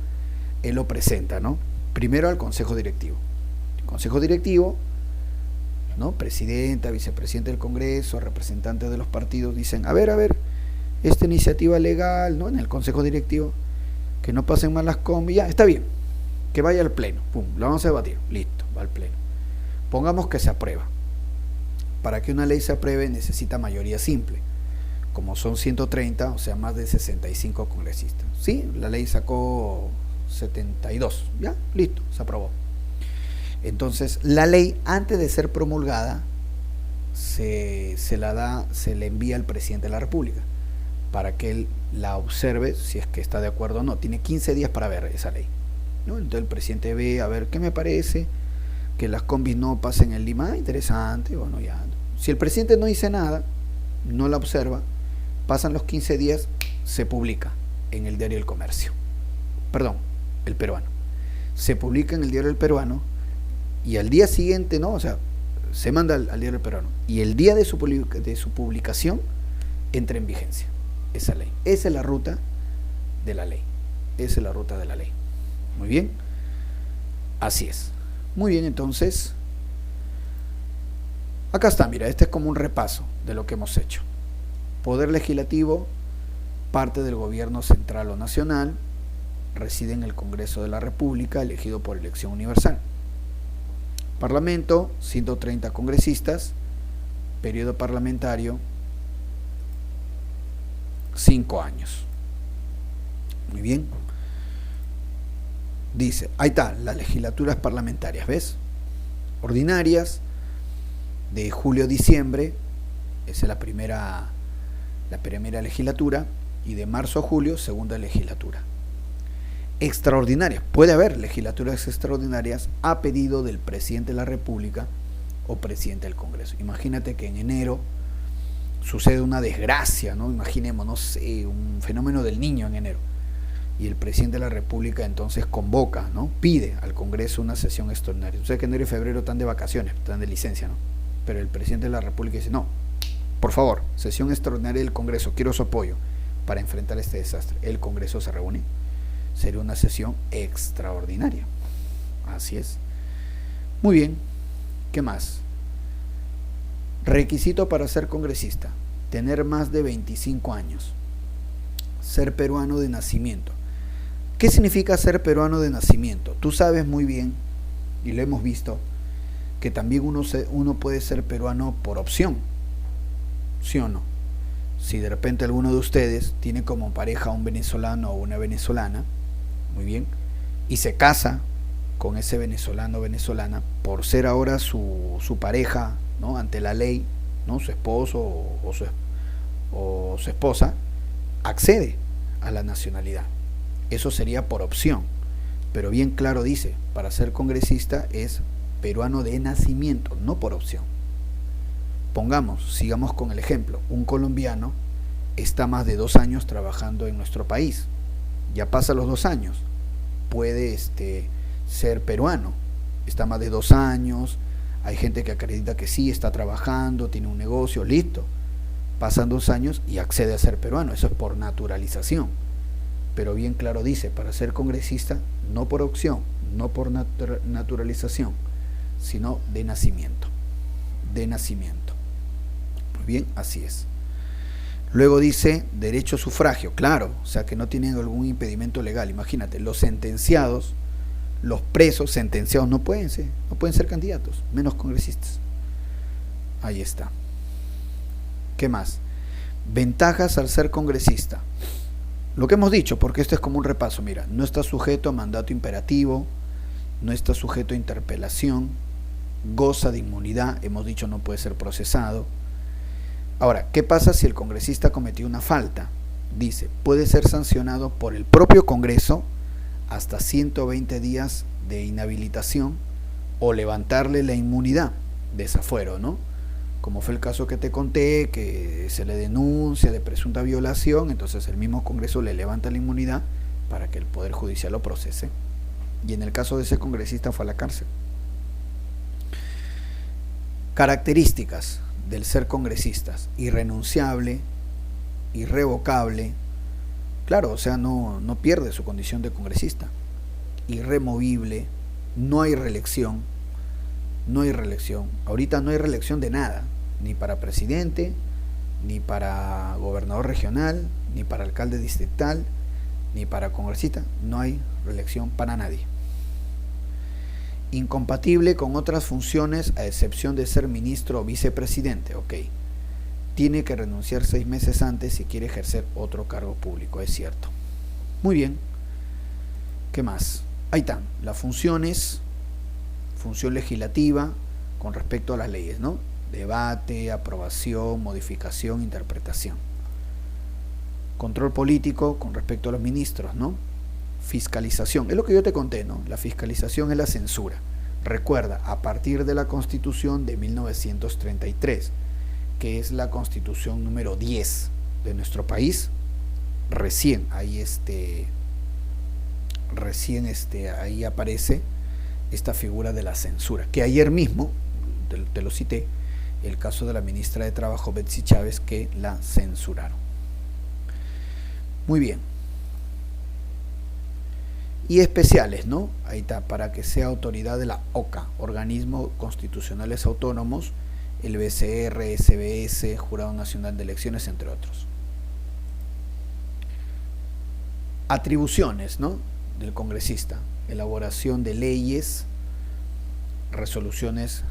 él lo presenta, ¿no? Primero al Consejo Directivo. El Consejo Directivo, ¿no? Presidenta, vicepresidente del Congreso, representantes de los partidos dicen, a ver, esta iniciativa legal, ¿no? En el Consejo Directivo, que no pasen mal las combis, ya, está bien, que vaya al Pleno, pum, lo vamos a debatir, listo, va al Pleno. Pongamos que se aprueba. Para que una ley se apruebe necesita mayoría simple, como son 130, o sea, más de 65 congresistas. Sí, la ley sacó 72, ya, listo, se aprobó. Entonces, la ley, antes de ser promulgada, se le envía al presidente de la República para que él la observe, si es que está de acuerdo o no. Tiene 15 días para ver esa ley, ¿no? Entonces el presidente ve, a ver, ¿qué me parece? Que las combis no pasen en Lima. Interesante, bueno, ya. Si el presidente no dice nada, no la observa, pasan los 15 días, se publica en el Diario del Comercio. Perdón, El Peruano. Se publica en el Diario del Peruano y al día siguiente, ¿no? O sea, se manda al Diario del Peruano y el día de su publicación entra en vigencia esa ley. Esa es la ruta de la ley. Esa es la ruta de la ley. Muy bien. Así es. Muy bien, entonces, acá está, mira, este es como un repaso de lo que hemos hecho. Poder legislativo, parte del gobierno central o nacional, reside en el Congreso de la República, elegido por elección universal. Parlamento, 130 congresistas, periodo parlamentario, 5 años. Muy bien. Dice, ahí está, las legislaturas parlamentarias, ¿ves? Ordinarias, de julio a diciembre, esa es la primera legislatura, y de marzo a julio, segunda legislatura. Extraordinarias, puede haber legislaturas extraordinarias a pedido del presidente de la República o presidente del Congreso. Imagínate que en enero sucede una desgracia, ¿no? Imaginemos, no sé, un fenómeno del Niño en enero. Y el presidente de la República entonces convoca, ¿no? Pide al Congreso una sesión extraordinaria. Ustedes que enero y febrero están de vacaciones, están de licencia, ¿no? Pero el presidente de la República dice, no, por favor, sesión extraordinaria del Congreso, quiero su apoyo para enfrentar este desastre. El Congreso se reúne, sería una sesión extraordinaria. Así es. Muy bien, ¿qué más? Requisito para ser congresista, tener más de 25 años, ser peruano de nacimiento. ¿Qué significa ser peruano de nacimiento? Tú sabes muy bien, y lo hemos visto, que también uno puede ser peruano por opción, ¿sí o no? Si de repente alguno de ustedes tiene como pareja un venezolano o una venezolana, muy bien, y se casa con ese venezolano o venezolana, por ser ahora su pareja, ¿no?, ante la ley, ¿no?, su esposo o su esposa, accede a la nacionalidad. Eso sería por opción, pero bien claro dice, para ser congresista es peruano de nacimiento, no por opción. Pongamos, sigamos con el ejemplo, un colombiano está más de 2 años trabajando en nuestro país, ya pasa los 2 años, puede ser peruano, está más de 2 años, hay gente que acredita que sí, está trabajando, tiene un negocio, listo, pasan 2 años y accede a ser peruano, eso es por naturalización, pero bien claro dice, para ser congresista, no por opción, no por naturalización, sino de nacimiento, Muy bien, así es. Luego dice derecho a sufragio, claro, o sea que no tienen algún impedimento legal. Imagínate, los sentenciados, los presos sentenciados no pueden ser candidatos, menos congresistas. Ahí está. ¿Qué más? Ventajas al ser congresista. Lo que hemos dicho, porque esto es como un repaso, mira, no está sujeto a mandato imperativo, no está sujeto a interpelación, goza de inmunidad, hemos dicho no puede ser procesado. Ahora, ¿qué pasa si el congresista cometió una falta? Dice, puede ser sancionado por el propio Congreso hasta 120 días de inhabilitación o levantarle la inmunidad, desafuero, ¿no? Como fue el caso que te conté, que se le denuncia de presunta violación, entonces el mismo Congreso le levanta la inmunidad para que el Poder Judicial lo procese. Y en el caso de ese congresista fue a la cárcel. Características del ser congresistas: irrenunciable, irrevocable, claro, o sea, no pierde su condición de congresista, irremovible, no hay reelección, ahorita no hay reelección de nada, ni para presidente, ni para gobernador regional, ni para alcalde distrital, ni para congresista, no hay reelección para nadie. Incompatible con otras funciones a excepción de ser ministro o vicepresidente, ok. Tiene que renunciar 6 meses antes si quiere ejercer otro cargo público, es cierto. Muy bien. ¿Qué más? Ahí están las funciones, función legislativa con respecto a las leyes, ¿no? Debate, aprobación, modificación, interpretación. Control político con respecto a los ministros, ¿no? Fiscalización, es lo que yo te conté, ¿no? La fiscalización es la censura. Recuerda, a partir de la Constitución de 1933, que es la Constitución número 10 de nuestro país, recién ahí ahí aparece esta figura de la censura, que ayer mismo, te lo cité, el caso de la ministra de Trabajo, Betsy Chávez, que la censuraron. Muy bien. Y especiales, ¿no? Ahí está, para que sea autoridad de la OCA, Organismos Constitucionales Autónomos, el BCR, SBS, Jurado Nacional de Elecciones, entre otros. Atribuciones, ¿no?, del congresista: elaboración de leyes, resoluciones.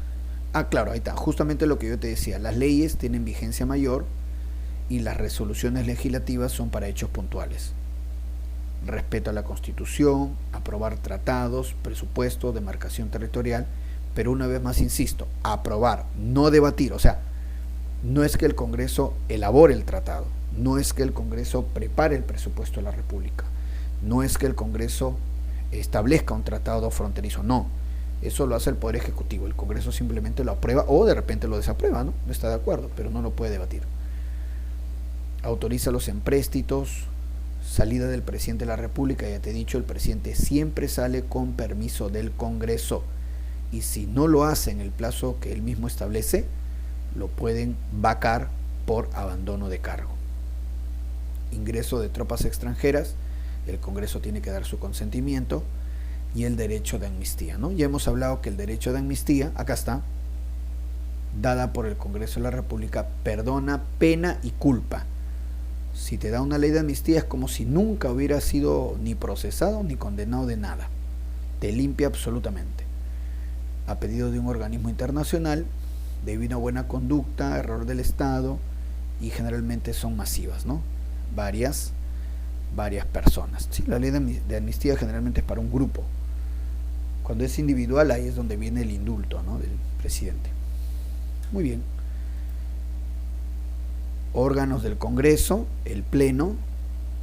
Claro, ahí está, justamente lo que yo te decía, las leyes tienen vigencia mayor y las resoluciones legislativas son para hechos puntuales. Respeto a la Constitución, aprobar tratados, presupuesto, demarcación territorial, pero una vez más insisto, aprobar, no debatir. O sea, no es que el Congreso elabore el tratado, no es que el Congreso prepare el presupuesto de la República, no es que el Congreso establezca un tratado fronterizo, no, eso lo hace el Poder Ejecutivo, el Congreso simplemente lo aprueba o de repente lo desaprueba, ¿no? No está de acuerdo, pero no lo puede debatir. Autoriza los empréstitos, salida del presidente de la República, ya te he dicho, el presidente siempre sale con permiso del Congreso, y si no lo hace en el plazo que él mismo establece, lo pueden vacar por abandono de cargo. Ingreso de tropas extranjeras, el Congreso tiene que dar su consentimiento, y el derecho de amnistía, ¿no? Ya hemos hablado que el derecho de amnistía, acá está, dada por el Congreso de la República, perdona pena y culpa. Si te da una ley de amnistía es como si nunca hubiera sido ni procesado ni condenado de nada. Te limpia absolutamente. A pedido de un organismo internacional, debido a buena conducta, error del Estado, y generalmente son masivas, ¿no? Varias personas. Sí, la ley de amnistía generalmente es para un grupo. Cuando es individual, ahí es donde viene el indulto, ¿no?, del presidente. Muy bien. Órganos del Congreso, el Pleno,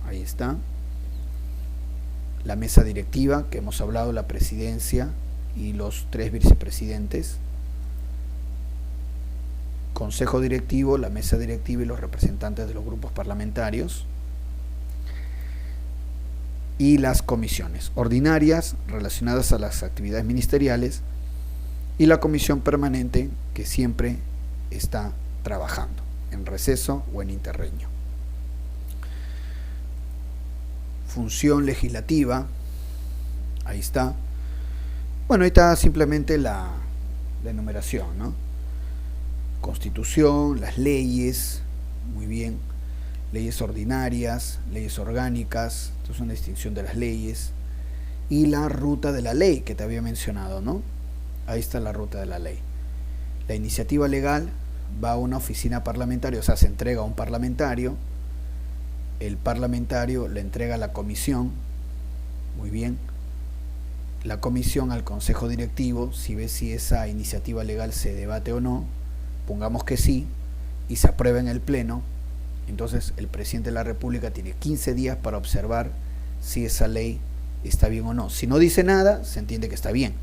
ahí está. La mesa directiva, que hemos hablado, la presidencia y los 3 vicepresidentes. Consejo directivo, la mesa directiva y los representantes de los grupos parlamentarios. Y las comisiones ordinarias relacionadas a las actividades ministeriales y la comisión permanente que siempre está trabajando en receso o en interregno. Función legislativa, ahí está. Bueno, ahí está simplemente la enumeración, ¿no? Constitución, las leyes, muy bien. Leyes ordinarias, leyes orgánicas, esto es una distinción de las leyes, y la ruta de la ley que te había mencionado, ¿no? Ahí está la ruta de la ley. La iniciativa legal va a una oficina parlamentaria, o sea, se entrega a un parlamentario, el parlamentario le entrega a la comisión, muy bien, la comisión al consejo directivo, si ve si esa iniciativa legal se debate o no, pongamos que sí, y se aprueba en el pleno. Entonces el presidente de la República tiene 15 días para observar si esa ley está bien o no. Si no dice nada, se entiende que está bien.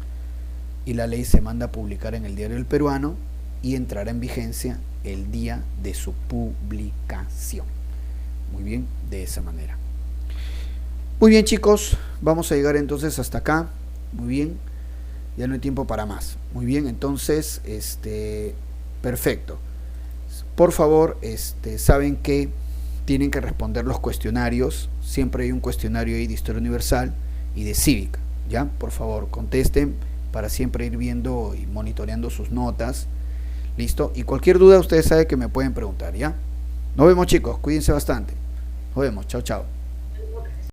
Y la ley se manda a publicar en el Diario El Peruano y entrará en vigencia el día de su publicación. Muy bien, de esa manera. Muy bien, chicos, vamos a llegar entonces hasta acá. Muy bien, ya no hay tiempo para más. Muy bien, entonces, perfecto. Por favor, saben que tienen que responder los cuestionarios. Siempre hay un cuestionario ahí de Historia Universal y de Cívica, ¿ya? Por favor, contesten para siempre ir viendo y monitoreando sus notas. ¿Listo? Y cualquier duda ustedes saben que me pueden preguntar, ¿ya? Nos vemos, chicos, cuídense bastante. Nos vemos, chao, chao.